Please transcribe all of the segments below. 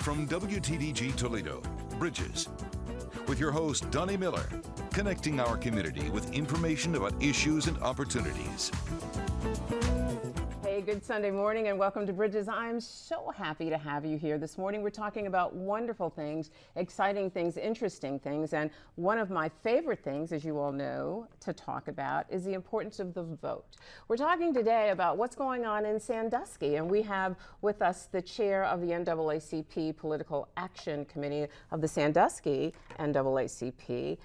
From WTDG Toledo, Bridges, with your host, Donnie Miller, connecting our community with information about issues and opportunities. Hey, good Sunday morning and welcome to Bridges. I'm so happy to have you here this morning. We're talking about wonderful things, exciting things, interesting things, and one of my favorite things, as you all know, to talk about is the importance of the vote. We're talking today about what's going on in Sandusky, and we have with us the chair of the NAACP Political Action Committee of the Sandusky NAACP,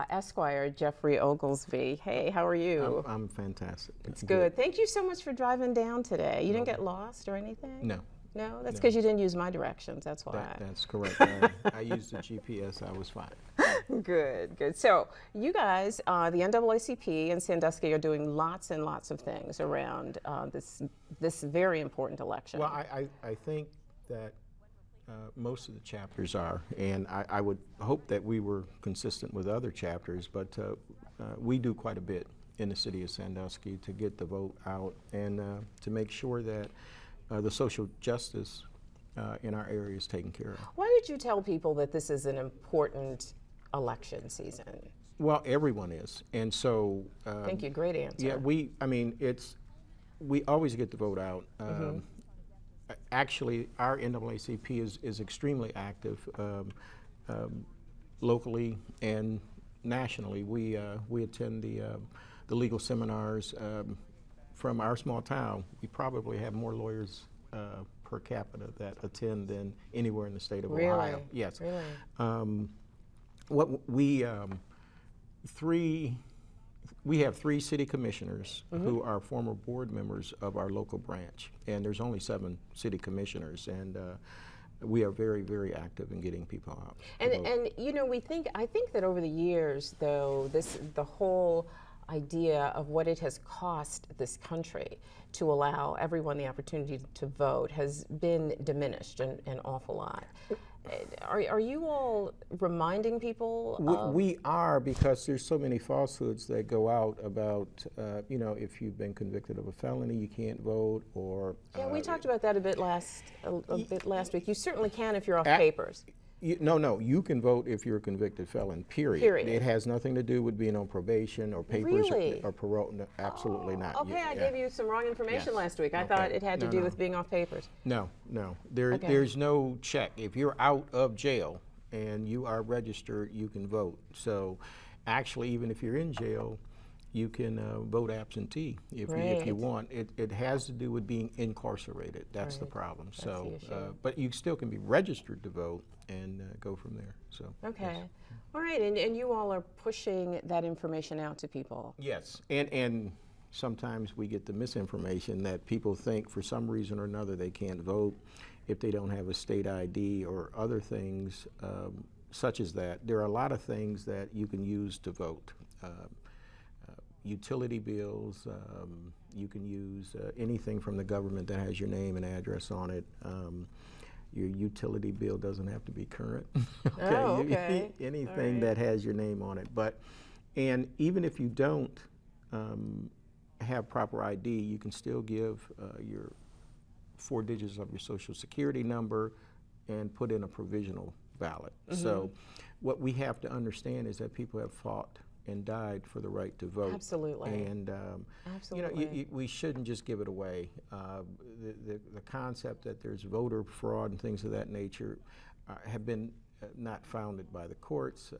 Esquire Jeffrey Oglesby. Hey, how are you? I'm fantastic. It's good. Thank you so much for driving down today. You didn't get lost or anything? No. No? That's because you didn't use my directions. That's why. That's correct. I used the GPS. I was fine. Good, good. So you guys, the NAACP and Sandusky are doing lots and lots of things around this very important election. Well, I think that most of the chapters are, and I would hope that we were consistent with other chapters, but we do quite a bit in the city of Sandusky to get the vote out and to make sure that the social justice in our area is taken care of. Why did you tell people that this is an important election season? Well, everyone is, and so thank you. Great answer. Yeah, we always get the vote out. Actually, our NAACP is extremely active locally and nationally. We attend the legal seminars. From our small town, we probably have more lawyers per capita that attend than anywhere in the state of Ohio. Yes. Really? We have three city commissioners who are former board members of our local branch, and there's only 7 city commissioners, and we are very, very active in getting people out. And you know, I think that over the years, though, the whole idea of what it has cost this country to allow everyone the opportunity to vote has been diminished an awful lot. Are you all reminding people? We are, because there's so many falsehoods that go out about, if you've been convicted of a felony, you can't vote, or. Yeah, we talked about that a bit last week. You certainly can if you're off papers. No, you can vote if you're a convicted felon, period. It has nothing to do with being on probation or papers or parole. No, absolutely not. Okay, I gave you some wrong information last week. I thought it had to do with being off papers. No. There's no check. If you're out of jail and you are registered, you can vote. So actually, even if you're in jail, you can vote absentee if you want. It has to do with being incarcerated. That's the problem. So, but you still can be registered to vote and go from there. So. Okay. Yes. All right, and you all are pushing that information out to people. Yes, and sometimes we get the misinformation that people think for some reason or another they can't vote if they don't have a state ID or other things such as that. There are a lot of things that you can use to vote. Utility bills, you can use anything from the government that has your name and address on it. Your utility bill doesn't have to be current. Okay. Oh, okay. Anything that has your name on it. And even if you don't have proper ID, you can still give your 4 digits of your social security number and put in a provisional ballot. So what we have to understand is that people have fought and died for the right to vote. Absolutely. And we shouldn't just give it away. The concept that there's voter fraud and things of that nature have been not founded by the courts.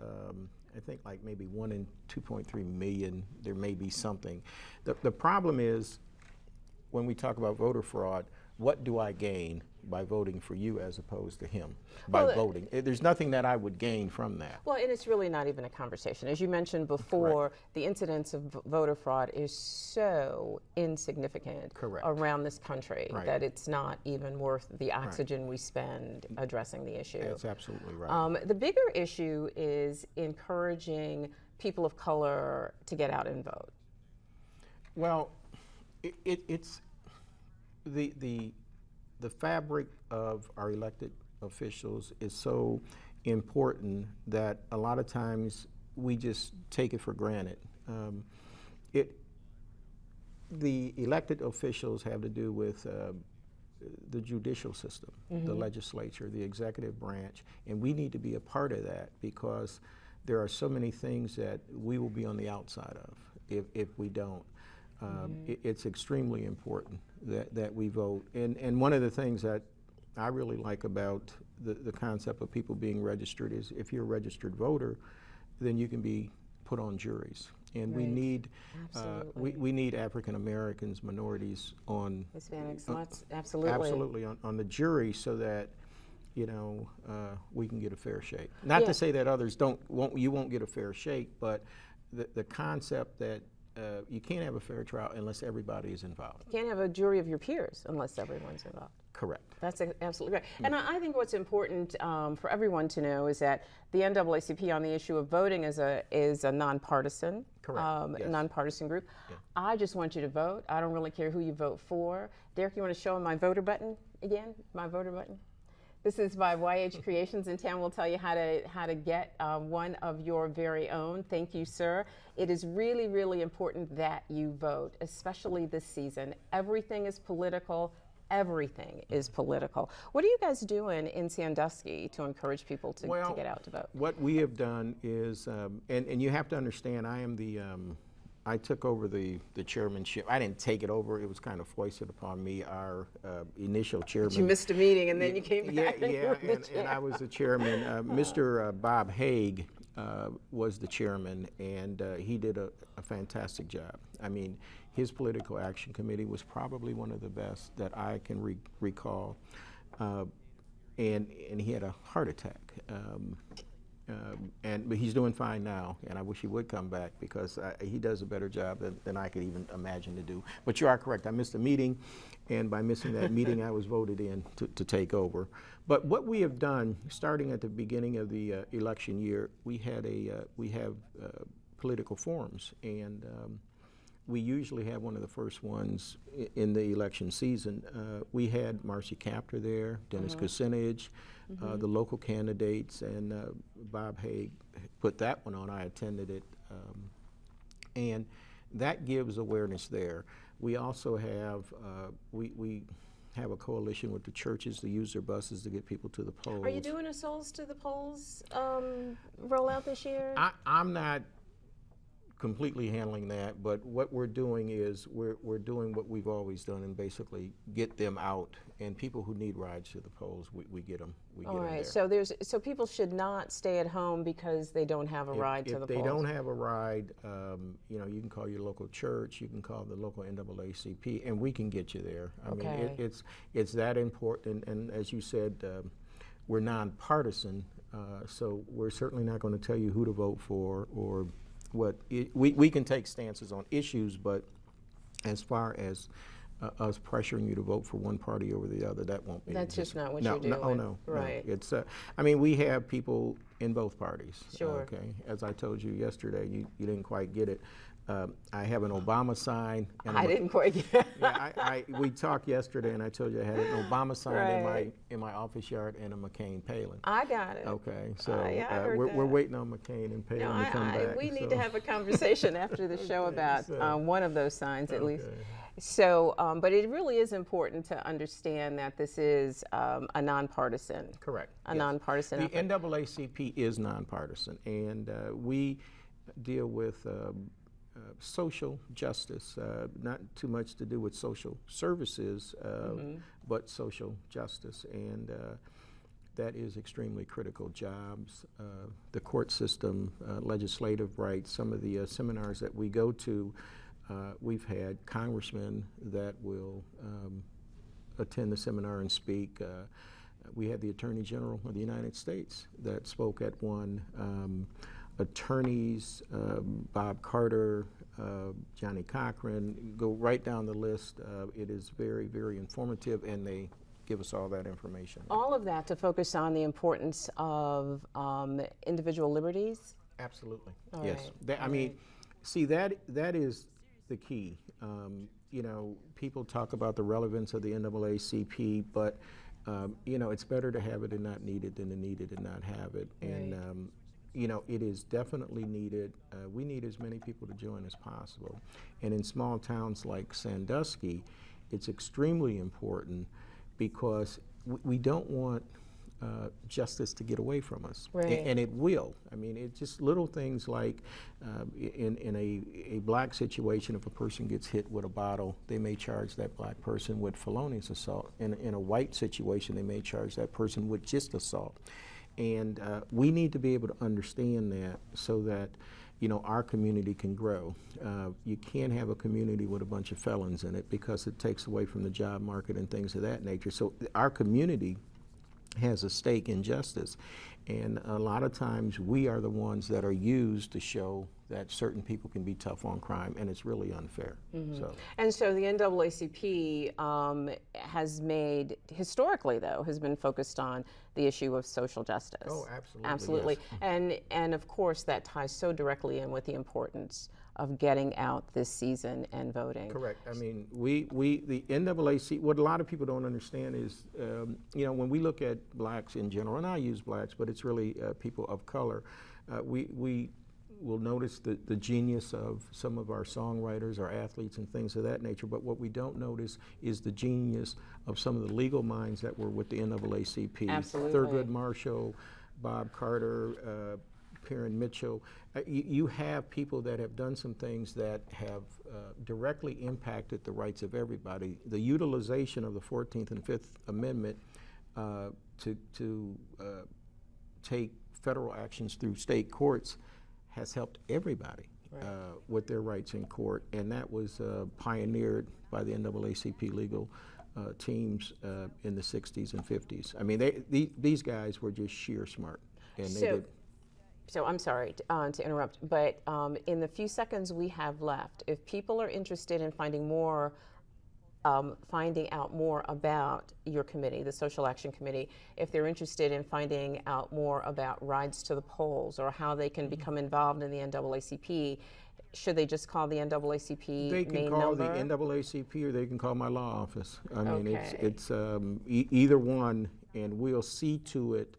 I think like maybe 1 in 2.3 million, there may be something. The problem is when we talk about voter fraud, what do I gain by voting for you as opposed to him by voting? There's nothing that I would gain from that. Well, and it's really not even a conversation. As you mentioned before, the incidence of voter fraud is so insignificant around this country that it's not even worth the oxygen we spend addressing the issue. That's absolutely right. The bigger issue is encouraging people of color to get out and vote. Well, it's the fabric of our elected officials is so important that a lot of times we just take it for granted. The elected officials have to do with the judicial system, the legislature, the executive branch, and we need to be a part of that because there are so many things that we will be on the outside of if we don't. It's extremely important that we vote. And one of the things that I really like about the concept of people being registered is if you're a registered voter, then you can be put on juries. And we need we need African Americans, minorities on Hispanics, absolutely. Absolutely on the jury so that we can get a fair shake. Not to say that others you won't get a fair shake, but the concept that you can't have a fair trial unless everybody is involved. You can't have a jury of your peers unless everyone's involved. Correct. That's absolutely right. And I think what's important for everyone to know is that the NAACP on the issue of voting is a nonpartisan, nonpartisan group. Yeah. I just want you to vote. I don't really care who you vote for. Derek, you want to show them my voter button again? My voter button? This is by YH Creations in town. We'll tell you how to get one of your very own. Thank you, sir. It is really, really important that you vote, especially this season. Everything is political. Everything is political. What are you guys doing in Sandusky to encourage people to get out to vote? What we have done is, and you have to understand, I took over the chairmanship. I didn't take it over. It was kind of foisted upon me. Our initial chairman. But you missed a meeting and then you came back. And I was the chairman. Mr. Bob Haig was the chairman, and he did a fantastic job. I mean, his political action committee was probably one of the best that I can recall. And he had a heart attack. But he's doing fine now, and I wish he would come back because he does a better job than I could even imagine to do. But you are correct. I missed a meeting, and by missing that meeting, I was voted in to take over. But what we have done, starting at the beginning of the election year, we have political forums, and we usually have one of the first ones in the election season. We had Marcy Kaptur there, Dennis Kucinich, the local candidates, and Bob Haig put that one on. I attended it. And that gives awareness there. We also have, we have a coalition with the churches to use their buses to get people to the polls. Are you doing a Souls to the Polls rollout this year? I'm not completely handling that, but what we're doing is we're doing what we've always done and basically get them out, and people who need rides to the polls, we get them. All right. There. So people should not stay at home because they don't have a ride to the polls. If they don't have a ride, you can call your local church, you can call the local NAACP, and we can get you there. I mean, it's that important. And as you said, we're nonpartisan, so we're certainly not going to tell you who to vote for or we can take stances on issues, but as far as us pressuring you to vote for one party over the other, that won't be. That's just not what you're doing. No. Right. It's. I mean, we have people in both parties. Sure. Okay. As I told you yesterday, you didn't quite get it. I have an Obama sign. And I didn't quite get it. Yeah, we talked yesterday, and I told you I had an Obama sign in my office yard and a McCain Palin. I got it. Okay, so we're waiting on McCain and Palin to come back. We need to have a conversation after the show about one of those signs at least. So, but it really is important to understand that this is a nonpartisan. Correct. Nonpartisan. The NAACP is nonpartisan, and we deal with social justice, not too much to do with social services, but social justice, and that is extremely critical. Jobs, the court system, legislative rights. Some of the seminars that we go to, we've had congressmen that will attend the seminar and speak. We had the Attorney General of the United States that spoke at one. Attorneys, Bob Carter, Johnny Cochran, go right down the list. It is very, very informative, and they give us all that information. All of that to focus on the importance of individual liberties? Absolutely, yes. I mean, see, that is the key. People talk about the relevance of the NAACP, but, it's better to have it and not need it than to need it and not have it. Right. And, it is definitely needed. We need as many people to join as possible. And in small towns like Sandusky, it's extremely important because we don't want justice to get away from us, Right. and it will. I mean, it's just little things like in a black situation, if a person gets hit with a bottle, they may charge that black person with felonious assault. In a white situation, they may charge that person with just assault. And we need to be able to understand that so that our community can grow. You can't have a community with a bunch of felons in it because it takes away from the job market and things of that nature. So our community has a stake in justice, and a lot of times we are the ones that are used to show that certain people can be tough on crime, and it's really unfair. And so the NAACP has made, historically though, has been focused on the issue of social justice. Oh, absolutely. Absolutely. Yes. And of course that ties so directly in with the importance of getting out this season and voting. Correct. I mean, the NAACP, what a lot of people don't understand is, when we look at blacks in general, and I use blacks, but it's really people of color, we will notice the genius of some of our songwriters, our athletes, and things of that nature, but what we don't notice is the genius of some of the legal minds that were with the NAACP. Absolutely. Thurgood Marshall, Bob Carter, Perrin Mitchell. You have people that have done some things that have directly impacted the rights of everybody. The utilization of the 14th and 5th Amendment to take federal actions through state courts has helped everybody with their rights in court, and that was pioneered by the NAACP legal teams in the 60s and 50s. I mean, these guys were just sheer smart, and they did. So I'm sorry to interrupt, but in the few seconds we have left, if people are interested in finding out more about your committee, the Social Action Committee, if they're interested in finding out more about rides to the polls or how they can become involved in the NAACP, should they just call the NAACP They can main call number? the NAACP, or they can call my law office. I mean, Okay. it's either one, and we'll see to it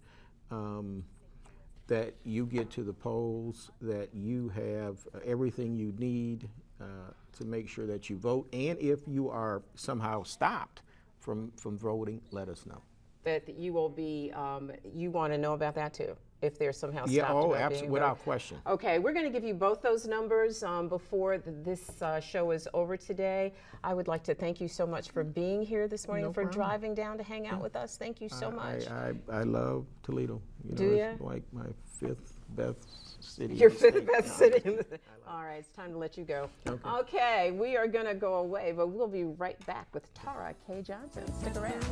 that you get to the polls, that you have everything you need to make sure that you vote, and if you are somehow stopped from voting, let us know. That you will be, you want to know about that too, if they're somehow stopped. Yeah, oh, about absolutely, being without voted. question. Okay, we're going to give you both those numbers before this show is over today. I would like to thank you so much for being here this morning, No for problem. driving down to hang out with us. Thank you so much. I love Toledo. Do it's ya? like my fifth best city. Your in the fifth state. best city in the All right, it's time to let you go. Okay. Okay, we are going to go away, but we'll be right back with Tara K. Johnson. Stick around.